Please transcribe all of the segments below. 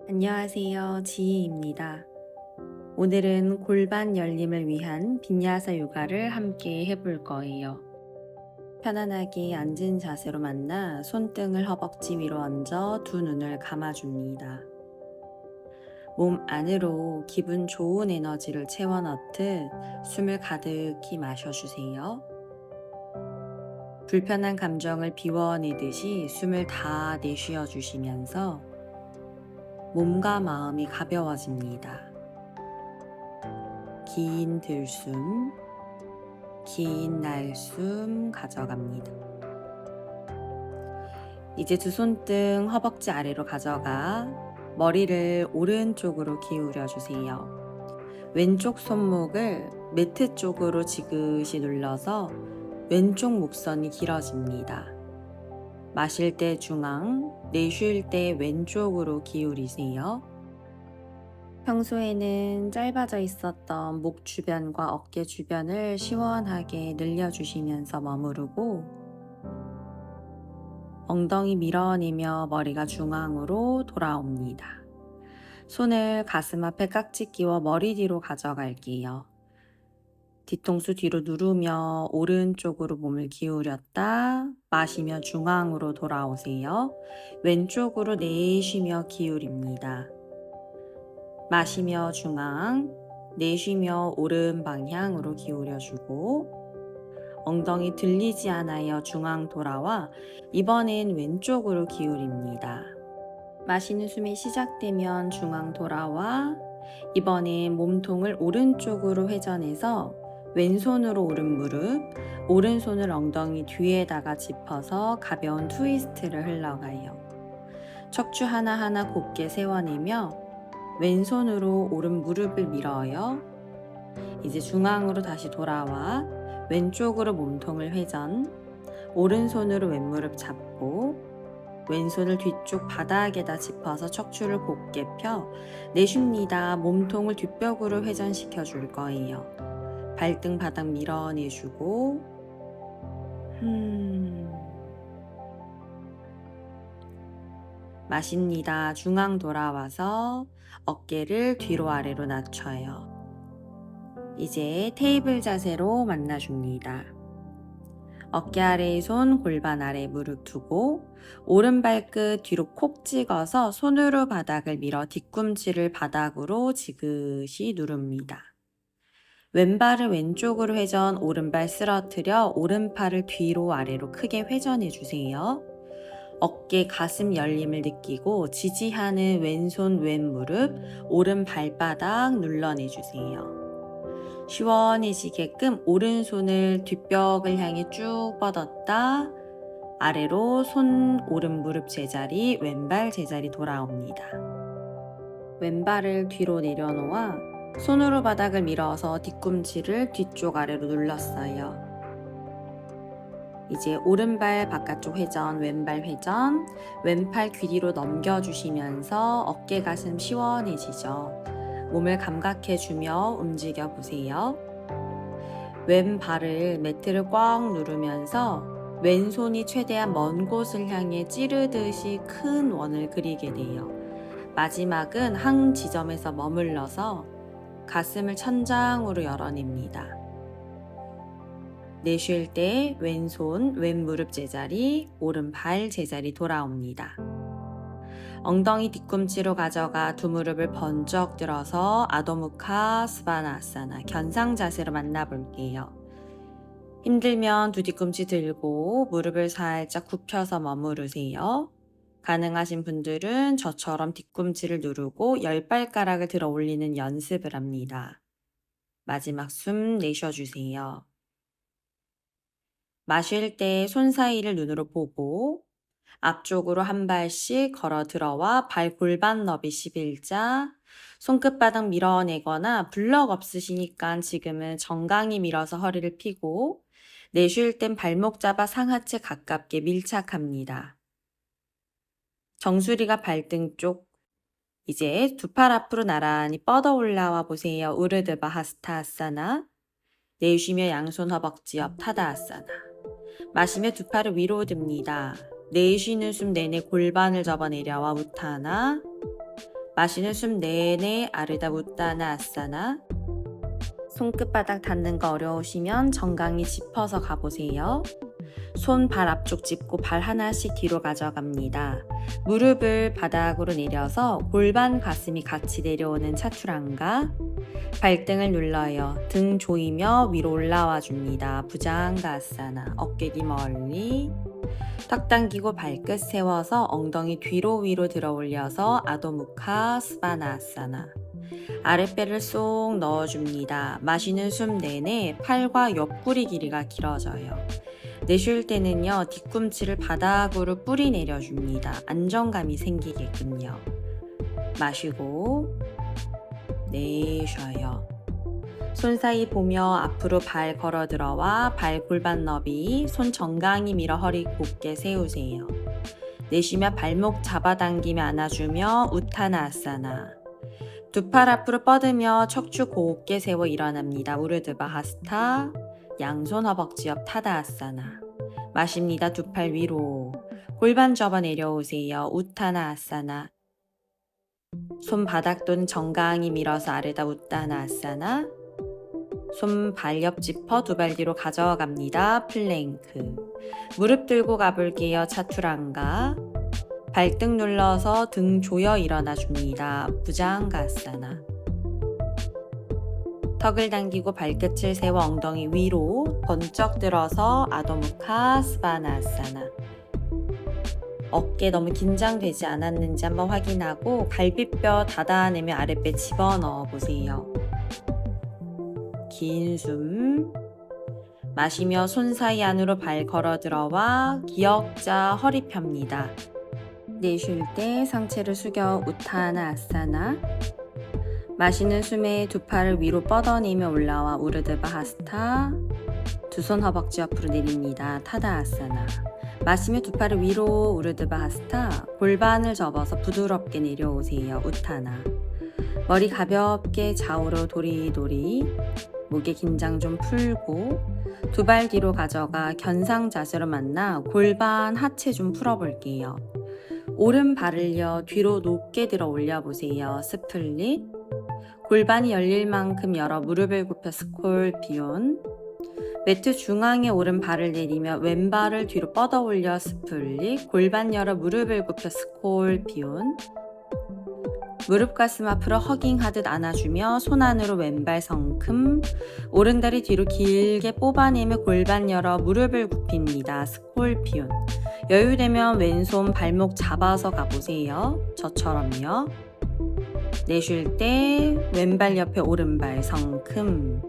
안녕하세요. 지희입니다. 오늘은 골반 열림을 위한 빈야사 요가를 함께 해볼 거예요. 편안하게 앉은 자세로 만나 손등을 허벅지 위로 얹어 두 눈을 감아줍니다. 몸 안으로 기분 좋은 에너지를 채워 넣듯 숨을 가득히 마셔주세요. 불편한 감정을 비워내듯이 숨을 다 내쉬어 주시면서 몸과 마음이 가벼워집니다. 긴 들숨, 긴 날숨 가져갑니다. 이제 두 손등 허벅지 아래로 가져가 머리를 오른쪽으로 기울여 주세요. 왼쪽 손목을 매트 쪽으로 지그시 눌러서 왼쪽 목선이 길어집니다. 마실 때 중앙, 내쉴 때 왼쪽으로 기울이세요. 평소에는 짧아져 있었던 목 주변과 어깨 주변을 시원하게 늘려주시면서 머무르고 엉덩이 밀어내며 머리가 중앙으로 돌아옵니다. 손을 가슴 앞에 깍지 끼워 머리 뒤로 가져갈게요. 뒤통수 뒤로 누르며 오른쪽으로 몸을 기울였다 마시며 중앙으로 돌아오세요. 왼쪽으로 내쉬며 기울입니다. 마시며 중앙, 내쉬며 오른 방향으로 기울여주고 엉덩이 들리지 않아요 중앙 돌아와 이번엔 왼쪽으로 기울입니다. 마시는 숨이 시작되면 중앙 돌아와 이번엔 몸통을 오른쪽으로 회전해서 왼손으로 오른 무릎, 오른손을 엉덩이 뒤에다가 짚어서 가벼운 트위스트를 흘러가요. 척추 하나하나 곧게 세워내며 왼손으로 오른 무릎을 밀어요. 이제 중앙으로 다시 돌아와 왼쪽으로 몸통을 회전, 오른손으로 왼무릎 잡고 왼손을 뒤쪽 바닥에다 짚어서 척추를 곧게 펴 내쉽니다. 몸통을 뒷벽으로 회전시켜 줄 거예요. 발등 바닥 밀어내주고 마십니다. 중앙 돌아와서 어깨를 뒤로 아래로 낮춰요. 이제 테이블 자세로 만나줍니다. 어깨 아래의 손, 골반 아래 무릎 두고 오른 발끝 뒤로 콕 찍어서 손으로 바닥을 밀어 뒤꿈치를 바닥으로 지그시 누릅니다. 왼발을 왼쪽으로 회전, 오른발 쓰러뜨려 오른팔을 뒤로 아래로 크게 회전해 주세요. 어깨, 가슴 열림을 느끼고 지지하는 왼손, 왼무릎, 오른 발바닥 눌러내주세요. 시원해지게끔 오른손을 뒷벽을 향해 쭉 뻗었다 아래로 손, 오른 무릎 제자리, 왼발 제자리 돌아옵니다. 왼발을 뒤로 내려놓아 손으로 바닥을 밀어서 뒤꿈치를 뒤쪽 아래로 눌렀어요. 이제 오른발 바깥쪽 회전, 왼발 회전, 왼팔 귀 뒤로 넘겨주시면서 어깨 가슴 시원해지죠. 몸을 감각해주며 움직여 보세요. 왼발을 매트를 꽉 누르면서 왼손이 최대한 먼 곳을 향해 찌르듯이 큰 원을 그리게 돼요. 마지막은 한 지점에서 머물러서 가슴을 천장으로 열어냅니다. 내쉴 때 왼손, 왼무릎 제자리, 오른발 제자리 돌아옵니다. 엉덩이 뒤꿈치로 가져가 두 무릎을 번쩍 들어서 아도무카 스바나아사나 견상 자세로 만나볼게요. 힘들면 두 뒤꿈치 들고 무릎을 살짝 굽혀서 머무르세요. 가능하신 분들은 저처럼 뒤꿈치를 누르고 10발가락을 들어 올리는 연습을 합니다. 마지막 숨 내쉬어주세요. 마실 때 손 사이를 눈으로 보고 앞쪽으로 한 발씩 걸어 들어와 발 골반 너비 11자 손끝바닥 밀어내거나 블럭 없으시니까 지금은 정강이 밀어서 허리를 펴고 내쉴 땐 발목 잡아 상하체 가깝게 밀착합니다. 정수리가 발등 쪽 이제 두 팔 앞으로 나란히 뻗어 올라와 보세요. 우르드바 하스타아사나 내쉬며 양손 허벅지 옆 타다아사나 마시며 두 팔을 위로 듭니다. 내쉬는 숨 내내 골반을 접어 내려와 우타나 마시는 숨 내내 아르다 웃다나 아싸나. 손끝바닥 닿는 거 어려우시면 정강이 짚어서 가보세요. 손 발 앞쪽 짚고 발 하나씩 뒤로 가져갑니다. 무릎을 바닥으로 내려서 골반 가슴이 같이 내려오는 차투랑가. 발등을 눌러요. 등 조이며 위로 올라와 줍니다. 부장가 아싸나. 어깨 뒤 멀리. 턱 당기고 발끝 세워서 엉덩이 뒤로 위로 들어 올려서 아도무카 스바나 아싸나. 아랫배를 쏙 넣어줍니다. 마시는 숨 내내 팔과 옆구리 길이가 길어져요. 내쉴 때는요, 뒤꿈치를 바닥으로 뿌리 내려줍니다. 안정감이 생기게끔요. 마시고 내쉬어요. 손 사이 보며 앞으로 발 걸어 들어와 발 골반 너비, 손 정강이 밀어 허리 곧게 세우세요. 내쉬며 발목 잡아당기며 안아주며 우타나 아싸나. 두 팔 앞으로 뻗으며 척추 곧게 세워 일어납니다. 우르드바 하스타. 양손 허벅지 옆 타다 아싸나. 마십니다. 두 팔 위로. 골반 접어 내려오세요. 우타나 아싸나. 손 바닥 돈 정강이 밀어서 아르다 우타나 아싸나. 손 발 옆 짚어 두 발 뒤로 가져갑니다. 플랭크. 무릎 들고 가볼게요. 차투랑가. 발등 눌러서 등 조여 일어나 줍니다. 부장가 아싸나. 턱을 당기고 발끝을 세워 엉덩이 위로 번쩍 들어서 아도무카 스바나 아싸나. 어깨 너무 긴장되지 않았는지 한번 확인하고 갈비뼈 닫아내며 아랫배 집어넣어 보세요. 긴 숨. 마시며 손 사이 안으로 발 걸어 들어와 기역자 허리 펴니다. 내쉴 때 상체를 숙여 우타나 아싸나. 마시는 숨에 두 팔을 위로 뻗어내며 올라와 우르드바 하스타. 두 손 허벅지 옆으로 내립니다. 타다 아싸나. 마시며 두 팔을 위로 우르드바 하스타. 골반을 접어서 부드럽게 내려오세요. 우타나. 머리 가볍게 좌우로 도리도리. 목에 긴장 좀 풀고 두 발 뒤로 가져가 견상 자세로 만나 골반 하체 좀 풀어볼게요. 오른발을요 뒤로 높게 들어 올려보세요. 스플릿. 골반이 열릴 만큼 열어 무릎을 굽혀 스콜피온. 매트 중앙에 오른발을 내리며 왼발을 뒤로 뻗어 올려 스플릿. 골반 열어 무릎을 굽혀 스콜피온. 무릎 가슴 앞으로 허깅하듯 안아주며 손 안으로 왼발 성큼. 오른다리 뒤로 길게 뽑아내며 골반 열어 무릎을 굽힙니다. 스콜피온. 여유되면 왼손 발목 잡아서 가보세요. 저처럼요. 내쉴 때 왼발 옆에 오른발 성큼.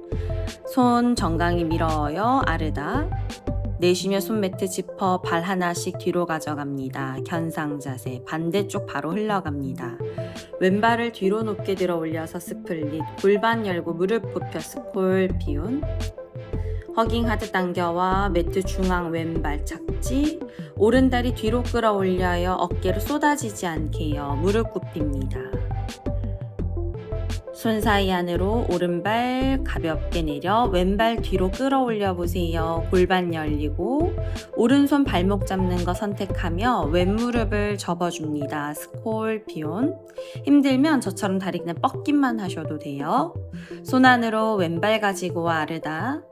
손 정강이 밀어요. 아르다. 내쉬며 손매트 짚어 발 하나씩 뒤로 가져갑니다. 견상 자세. 반대쪽 바로 흘러갑니다. 왼발을 뒤로 높게 들어 올려서 스플릿. 골반 열고 무릎 굽혀 스콜피온. 허깅하듯 당겨와 매트 중앙 왼발 착지. 오른다리 뒤로 끌어올려요. 어깨로 쏟아지지 않게요. 무릎 굽힙니다. 손 사이 안으로 오른발 가볍게 내려 왼발 뒤로 끌어올려 보세요. 골반 열리고 오른손 발목 잡는 거 선택하며 왼무릎을 접어줍니다. 스콜피온. 힘들면 저처럼 다리 그냥 뻗기만 하셔도 돼요. 손 안으로 왼발 가지고 아르다.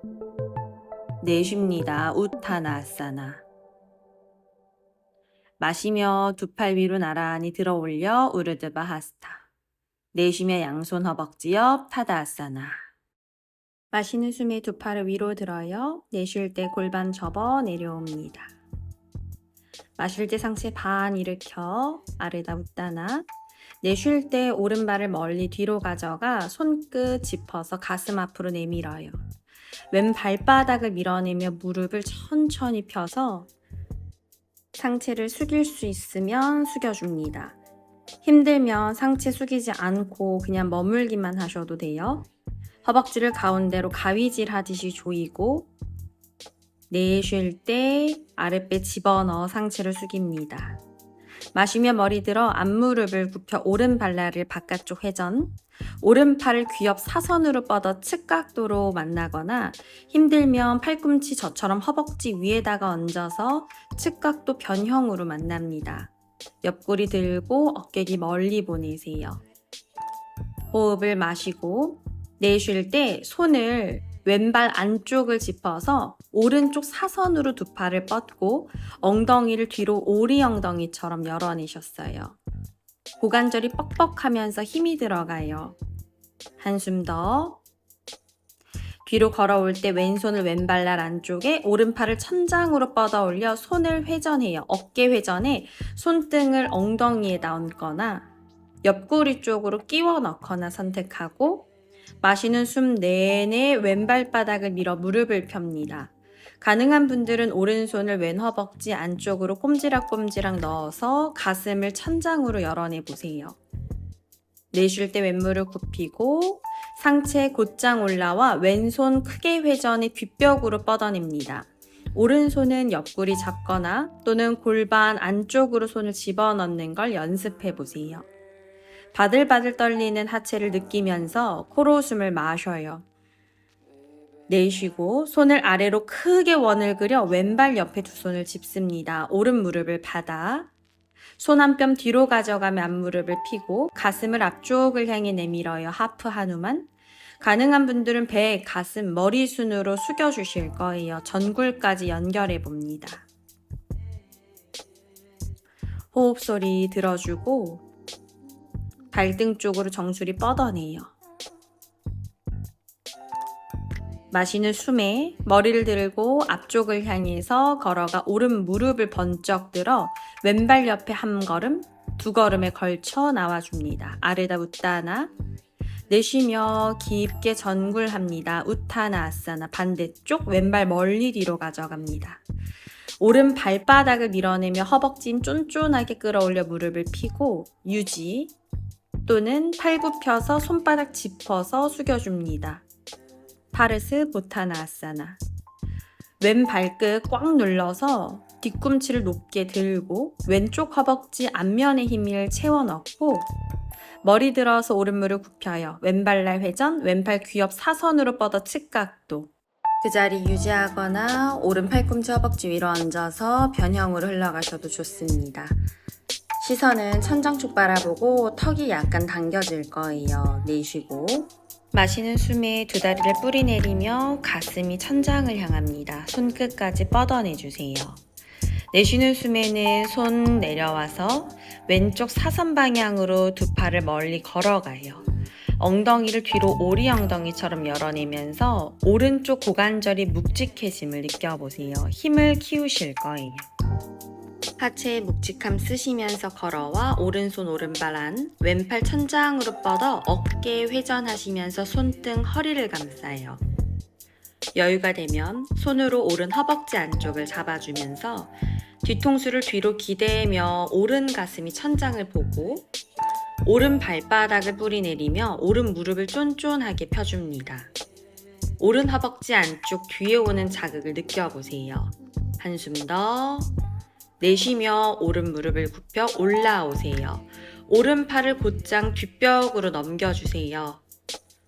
내쉽니다. 우타나 아싸나. 마시며 두 팔 위로 나란히 들어 올려 우르드바 하스타. 내쉬며 양손 허벅지 옆 타다 아싸나. 마시는 숨에 두 팔을 위로 들어요. 내쉴 때 골반 접어 내려옵니다. 마실 때 상체 반 일으켜 아르다 웃다나. 내쉴 때 오른발을 멀리 뒤로 가져가 손끝 짚어서 가슴 앞으로 내밀어요. 왼 발바닥을 밀어내며 무릎을 천천히 펴서 상체를 숙일 수 있으면 숙여줍니다. 힘들면 상체 숙이지 않고 그냥 머물기만 하셔도 돼요. 허벅지를 가운데로 가위질 하듯이 조이고 내쉴 때 아랫배 집어넣어 상체를 숙입니다. 마시며 머리 들어 앞무릎을 굽혀 오른 발날을 바깥쪽 회전. 오른팔을 귀 옆 사선으로 뻗어 측각도로 만나거나 힘들면 팔꿈치 저처럼 허벅지 위에다가 얹어서 측각도 변형으로 만납니다. 옆구리 들고 어깨 뒤 멀리 보내세요. 호흡을 마시고 내쉴 때 손을 왼발 안쪽을 짚어서 오른쪽 사선으로 두 팔을 뻗고 엉덩이를 뒤로 오리 엉덩이처럼 열어내셨어요. 고관절이 뻑뻑하면서 힘이 들어가요. 한숨 더. 뒤로 걸어올 때 왼손을 왼발날 안쪽에 오른팔을 천장으로 뻗어 올려 손을 회전해요. 어깨 회전에 손등을 엉덩이에다 얹거나 옆구리 쪽으로 끼워 넣거나 선택하고 마시는 숨 내내 왼발바닥을 밀어 무릎을 펴니다. 가능한 분들은 오른손을 왼 허벅지 안쪽으로 꼼지락꼼지락 넣어서 가슴을 천장으로 열어내 보세요. 내쉴 때 왼무릎 굽히고 상체 곧장 올라와 왼손 크게 회전해 뒷벽으로 뻗어냅니다. 오른손은 옆구리 잡거나 또는 골반 안쪽으로 손을 집어넣는 걸 연습해 보세요. 바들바들 떨리는 하체를 느끼면서 코로 숨을 마셔요. 내쉬고 손을 아래로 크게 원을 그려 왼발 옆에 두 손을 짚습니다. 오른 무릎을 받아 손 한 뼘 뒤로 가져가며 앞무릎을 펴고 가슴을 앞쪽을 향해 내밀어요. 하프 한우만. 가능한 분들은 배, 가슴, 머리 순으로 숙여주실 거예요. 전굴까지 연결해 봅니다. 호흡 소리 들어주고 발등 쪽으로 정수리 뻗어내요. 마시는 숨에 머리를 들고 앞쪽을 향해서 걸어가 오른 무릎을 번쩍 들어 왼발 옆에 한 걸음, 두 걸음에 걸쳐 나와줍니다. 아르다 우타나. 내쉬며 깊게 전굴합니다. 우타나 아사나. 반대쪽 왼발 멀리 뒤로 가져갑니다. 오른 발바닥을 밀어내며 허벅지 힘 쫀쫀하게 끌어올려 무릎을 펴고 유지 또는 팔 굽혀서 손바닥 짚어서 숙여줍니다. 파르스 보타나아사나. 왼 발끝 꽉 눌러서 뒤꿈치를 높게 들고 왼쪽 허벅지 앞면에 힘을 채워 넣고 머리 들어서 오른 무릎 굽혀요. 왼발날 회전, 왼팔 귀엽 사선으로 뻗어 측각도. 그 자리 유지하거나 오른 팔꿈치 허벅지 위로 얹어서 변형으로 흘러가셔도 좋습니다. 시선은 천장 쪽 바라보고 턱이 약간 당겨질 거예요. 내쉬고 마시는 숨에 두 다리를 뿌리 내리며 가슴이 천장을 향합니다. 손끝까지 뻗어내주세요. 내쉬는 숨에는 손 내려와서 왼쪽 사선 방향으로 두 팔을 멀리 걸어가요. 엉덩이를 뒤로 오리 엉덩이처럼 열어내면서 오른쪽 고관절이 묵직해짐을 느껴보세요. 힘을 키우실 거예요. 하체의 묵직함 쓰시면서 걸어와 오른손 오른발 안, 왼팔 천장으로 뻗어 어깨 회전하시면서 손등 허리를 감싸요. 여유가 되면 손으로 오른 허벅지 안쪽을 잡아주면서 뒤통수를 뒤로 기대며 오른 가슴이 천장을 보고 오른 발바닥을 뿌리 내리며 오른 무릎을 쫀쫀하게 펴줍니다. 오른 허벅지 안쪽 뒤에 오는 자극을 느껴보세요. 한숨 더. 내쉬며 오른 무릎을 굽혀 올라오세요. 오른팔을 곧장 뒷벽으로 넘겨주세요.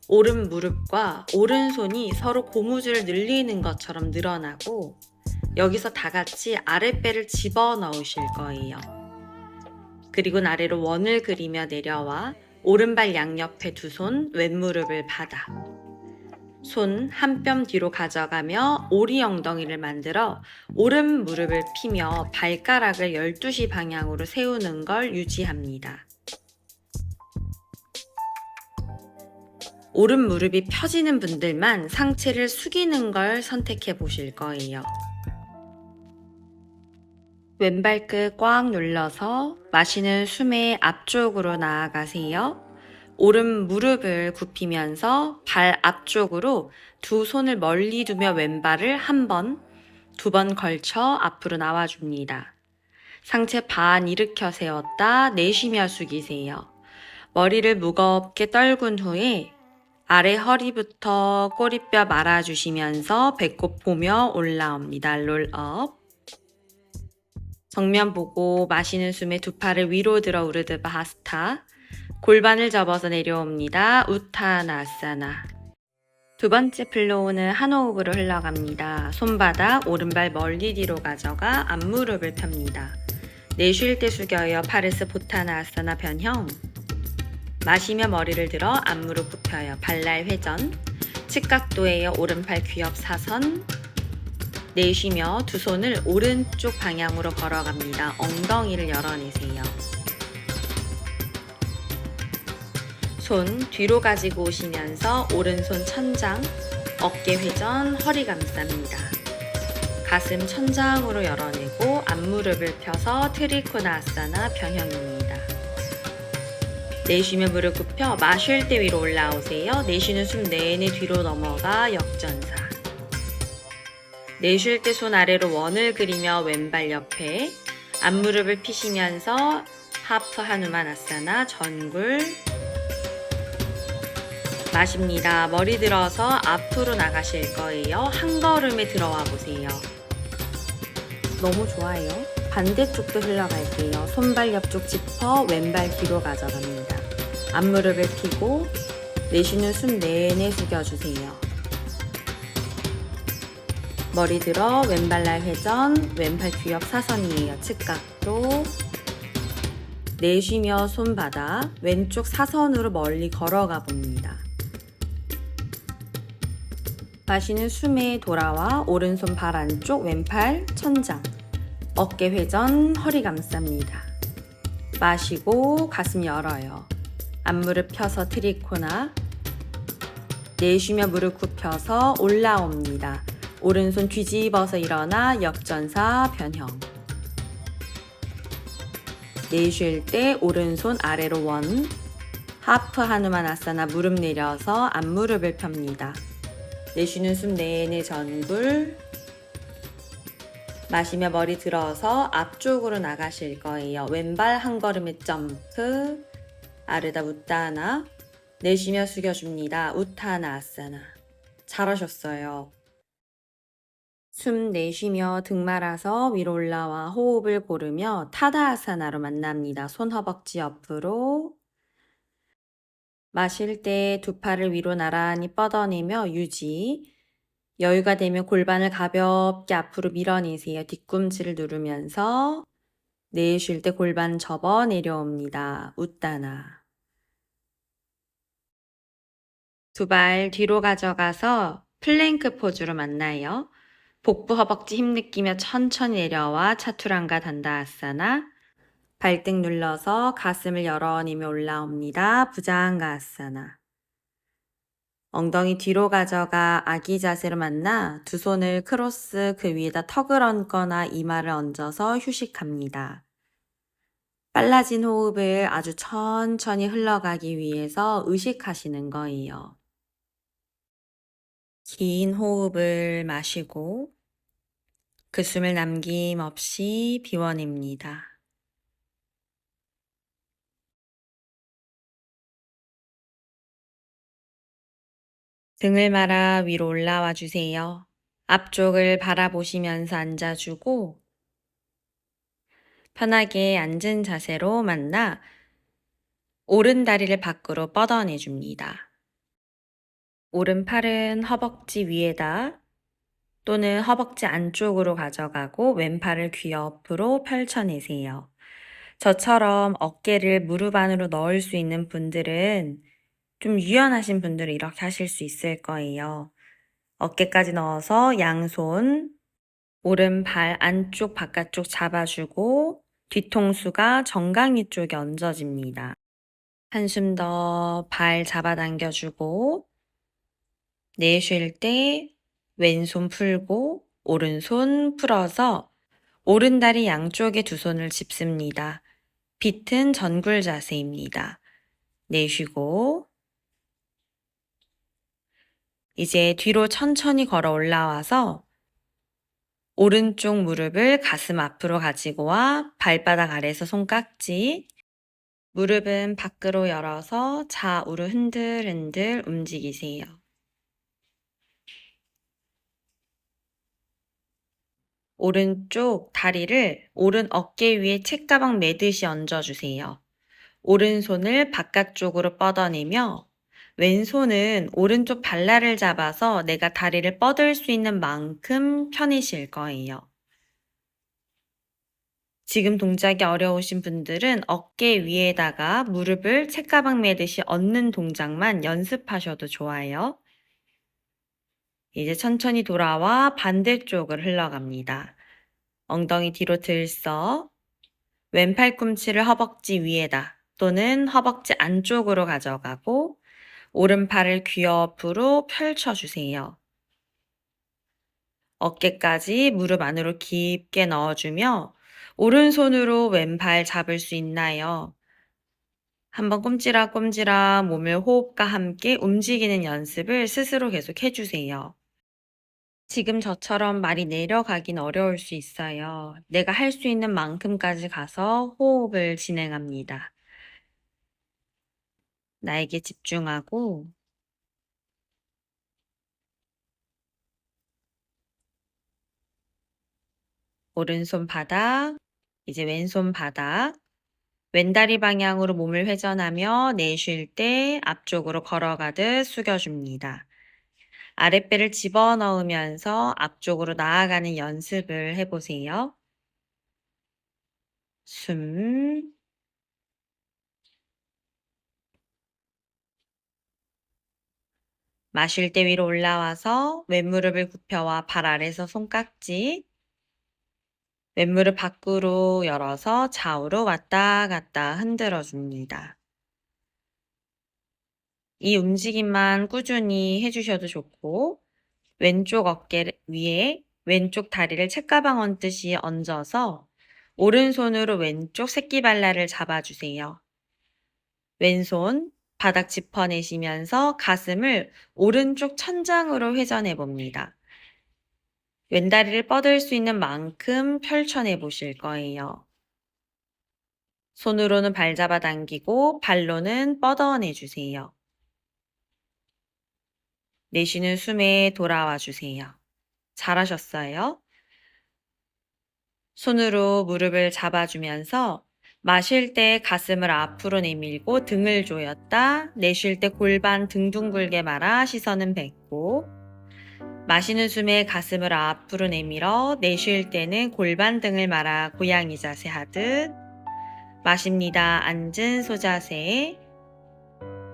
오른 무릎과 오른손이 서로 고무줄을 늘리는 것처럼 늘어나고 여기서 다 같이 아랫배를 집어넣으실 거예요. 그리고 아래로 원을 그리며 내려와 오른발 양옆에 두 손 왼무릎을 받아 손 한 뼘 뒤로 가져가며 오리 엉덩이를 만들어 오른 무릎을 피며 발가락을 12시 방향으로 세우는 걸 유지합니다. 오른 무릎이 펴지는 분들만 상체를 숙이는 걸 선택해 보실 거예요. 왼발끝 꽉 눌러서 마시는 숨에 앞쪽으로 나아가세요. 오른 무릎을 굽히면서 발 앞쪽으로 두 손을 멀리 두며 왼발을 한 번, 두 번 걸쳐 앞으로 나와줍니다. 상체 반 일으켜 세웠다 내쉬며 숙이세요. 머리를 무겁게 떨군 후에 아래 허리부터 꼬리뼈 말아주시면서 배꼽 보며 올라옵니다. 롤업. 정면 보고 마시는 숨에 두 팔을 위로 들어 우르드바하스타. 골반을 접어서 내려옵니다. 우타나아사나. 두 번째 플로우는 한 호흡으로 흘러갑니다. 손바닥 오른발 멀리 뒤로 가져가 앞무릎을 펴니다. 내쉴 때 숙여요. 파르스 보타나아사나 변형. 마시며 머리를 들어 앞무릎 굽혀요. 발날 회전. 측각도예요. 오른팔 귀엽 사선. 내쉬며 두 손을 오른쪽 방향으로 걸어갑니다. 엉덩이를 열어내세요. 손 뒤로 가지고 오시면서 오른손 천장, 어깨 회전, 허리 감쌉니다. 가슴 천장으로 열어내고 앞무릎을 펴서 트리코나아사나 변형입니다. 내쉬며 무릎 굽혀 마쉴 때 위로 올라오세요. 내쉬는 숨 내내 뒤로 넘어가 역전사. 내쉴 때 손 아래로 원을 그리며 왼발 옆에 앞무릎을 피시면서 하프 하누마나사나 전굴. 마십니다. 머리 들어서 앞으로 나가실 거예요. 한 걸음에 들어와 보세요. 너무 좋아요. 반대쪽도 흘러갈게요. 손발 옆쪽 짚어 왼발 뒤로 가져갑니다. 앞무릎을 펴고 내쉬는 숨 내내 숙여주세요. 머리 들어 왼발 날 회전, 왼팔 뒤옆 사선이에요. 측각도. 내쉬며 손바닥 왼쪽 사선으로 멀리 걸어가 봅니다. 마시는 숨에 돌아와 오른손 발 안쪽 왼팔 천장, 어깨 회전, 허리 감쌉니다. 마시고 가슴 열어요. 앞무릎 펴서 트리코나. 내쉬며 무릎 굽혀서 올라옵니다. 오른손 뒤집어서 일어나 역전사 변형. 내쉴 때 오른손 아래로 원. 하프 하누마나사나 무릎 내려서 앞무릎을 펴니다. 내쉬는 숨 내내 전굴. 마시며 머리 들어서 앞쪽으로 나가실 거예요. 왼발 한 걸음에 점프. 아르다 우타나. 내쉬며 숙여줍니다. 우타나 아사나. 잘하셨어요. 숨 내쉬며 등 말아서 위로 올라와 호흡을 고르며 타다아사나로 만납니다. 손 허벅지 옆으로. 마실 때 두 팔을 위로 나란히 뻗어내며 유지. 여유가 되면 골반을 가볍게 앞으로 밀어내세요. 뒤꿈치를 누르면서. 내쉴 때 골반 접어 내려옵니다. 우따나. 두 발 뒤로 가져가서 플랭크 포즈로 만나요. 복부 허벅지 힘 느끼며 천천히 내려와 차투랑가 단다아사나. 발등 눌러서 가슴을 열어내며 올라옵니다. 부장가아사나. 엉덩이 뒤로 가져가 아기 자세로 만나 두 손을 크로스 그 위에다 턱을 얹거나 이마를 얹어서 휴식합니다. 빨라진 호흡을 아주 천천히 흘러가기 위해서 의식하시는 거예요. 긴 호흡을 마시고 그 숨을 남김없이 비워냅니다. 등을 말아 위로 올라와 주세요. 앞쪽을 바라보시면서 앉아주고 편하게 앉은 자세로 만나 오른 다리를 밖으로 뻗어내줍니다. 오른팔은 허벅지 위에다 또는 허벅지 안쪽으로 가져가고 왼팔을 귀 옆으로 펼쳐내세요. 저처럼 어깨를 무릎 안으로 넣을 수 있는 분들은 좀 유연하신 분들은 이렇게 하실 수 있을 거예요. 어깨까지 넣어서 양손 오른발 안쪽 바깥쪽 잡아주고 뒤통수가 정강이 쪽에 얹어집니다. 한숨 더 발 잡아당겨주고 내쉴 때 왼손 풀고 오른손 풀어서 오른다리 양쪽에 두 손을 짚습니다. 비튼 전굴 자세입니다. 내쉬고 이제 뒤로 천천히 걸어 올라와서 오른쪽 무릎을 가슴 앞으로 가지고 와 발바닥 아래에서 손깍지 무릎은 밖으로 열어서 좌우로 흔들흔들 움직이세요. 오른쪽 다리를 오른 어깨 위에 책가방 매듯이 얹어주세요. 오른손을 바깥쪽으로 뻗어내며 왼손은 오른쪽 발날을 잡아서 내가 다리를 뻗을 수 있는 만큼 펴내실 거예요. 지금 동작이 어려우신 분들은 어깨 위에다가 무릎을 책가방 매듯이 얹는 동작만 연습하셔도 좋아요. 이제 천천히 돌아와 반대쪽을 흘러갑니다. 엉덩이 뒤로 들썩, 왼 팔꿈치를 허벅지 위에다 또는 허벅지 안쪽으로 가져가고 오른팔을 귀 옆으로 펼쳐주세요. 어깨까지 무릎 안으로 깊게 넣어주며 오른손으로 왼발 잡을 수 있나요? 한번 꼼지락꼼지락 몸을 호흡과 함께 움직이는 연습을 스스로 계속 해주세요. 지금 저처럼 말이 내려가긴 어려울 수 있어요. 내가 할 수 있는 만큼까지 가서 호흡을 진행합니다. 나에게 집중하고 오른손 바닥, 이제 왼손 바닥, 왼다리 방향으로 몸을 회전하며 내쉴 때 앞쪽으로 걸어가듯 숙여줍니다. 아랫배를 집어넣으면서 앞쪽으로 나아가는 연습을 해보세요. 숨, 마실 때 위로 올라와서 왼무릎을 굽혀와 발 아래서 손깍지, 왼무릎 밖으로 열어서 좌우로 왔다 갔다 흔들어 줍니다. 이 움직임만 꾸준히 해주셔도 좋고, 왼쪽 어깨 위에 왼쪽 다리를 책가방 얹듯이 얹어서 오른손으로 왼쪽 새끼발라를 잡아주세요. 왼손 바닥 짚어내시면서 가슴을 오른쪽 천장으로 회전해 봅니다. 왼다리를 뻗을 수 있는 만큼 펼쳐내 보실 거예요. 손으로는 발 잡아당기고 발로는 뻗어내 주세요. 내쉬는 숨에 돌아와 주세요. 잘하셨어요. 손으로 무릎을 잡아주면서 마실 때 가슴을 앞으로 내밀고 등을 조였다. 내쉴 때 골반 등 둥글게 말아 시선은 뱉고 마시는 숨에 가슴을 앞으로 내밀어 내쉴 때는 골반 등을 말아 고양이 자세 하듯 마십니다. 앉은 소자세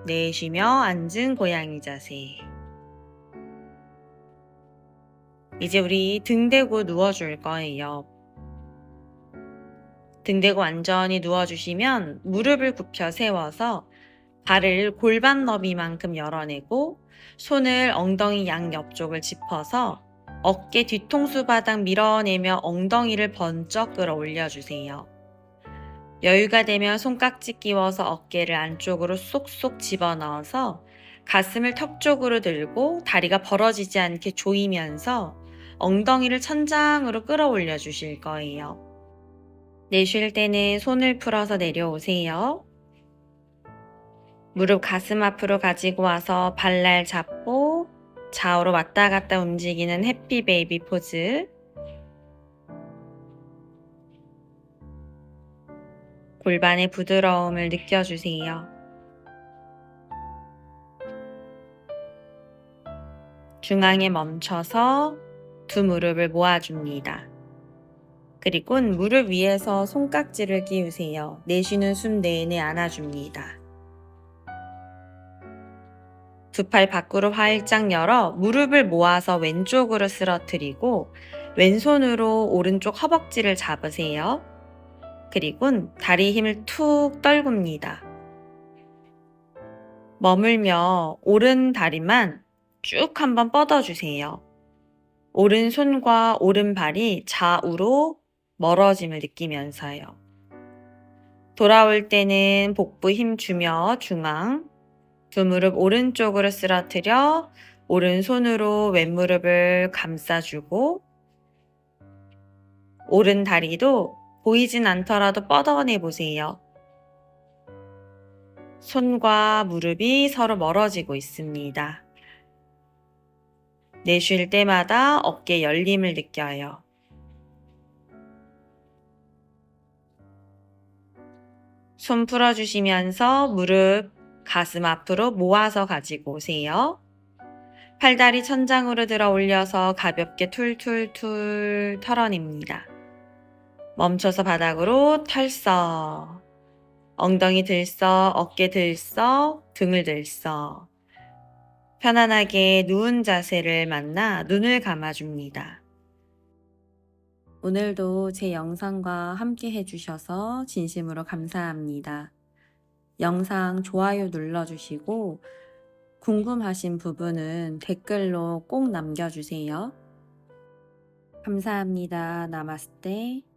내쉬며 앉은 고양이 자세. 이제 우리 등 대고 누워줄 거예요. 등 대고 완전히 누워주시면 무릎을 굽혀 세워서 발을 골반 너비만큼 열어내고 손을 엉덩이 양옆쪽을 짚어서 어깨 뒤통수 바닥 밀어내며 엉덩이를 번쩍 끌어올려 주세요. 여유가 되면 손깍지 끼워서 어깨를 안쪽으로 쏙쏙 집어넣어서 가슴을 턱 쪽으로 들고 다리가 벌어지지 않게 조이면서 엉덩이를 천장으로 끌어올려 주실 거예요. 내쉴 때는 손을 풀어서 내려오세요. 무릎 가슴 앞으로 가지고 와서 발날 잡고 좌우로 왔다 갔다 움직이는 해피 베이비 포즈. 골반의 부드러움을 느껴주세요. 중앙에 멈춰서 두 무릎을 모아줍니다. 그리고는 무릎 위에서 손깍지를 끼우세요. 내쉬는 숨 내내 안아줍니다. 두 팔 밖으로 활짝 열어 무릎을 모아서 왼쪽으로 쓰러뜨리고 왼손으로 오른쪽 허벅지를 잡으세요. 그리고는 다리 힘을 툭 떨굽니다. 머물며 오른 다리만 쭉 한번 뻗어주세요. 오른손과 오른발이 좌우로 멀어짐을 느끼면서요. 돌아올 때는 복부 힘 주며 중앙, 두 무릎 오른쪽으로 쓰러뜨려 오른손으로 왼무릎을 감싸주고 오른 다리도 보이진 않더라도 뻗어내 보세요. 손과 무릎이 서로 멀어지고 있습니다. 내쉴 때마다 어깨 열림을 느껴요. 손 풀어주시면서 무릎 가슴 앞으로 모아서 가지고 오세요. 팔다리 천장으로 들어 올려서 가볍게 툴툴툴 털어냅니다. 멈춰서 바닥으로 털썩. 엉덩이 들썩, 어깨 들썩, 등을 들썩. 편안하게 누운 자세를 만나 눈을 감아줍니다. 오늘도 제 영상과 함께 해주셔서 진심으로 감사합니다. 영상 좋아요 눌러주시고 궁금하신 부분은 댓글로 꼭 남겨주세요. 감사합니다. 나마스테.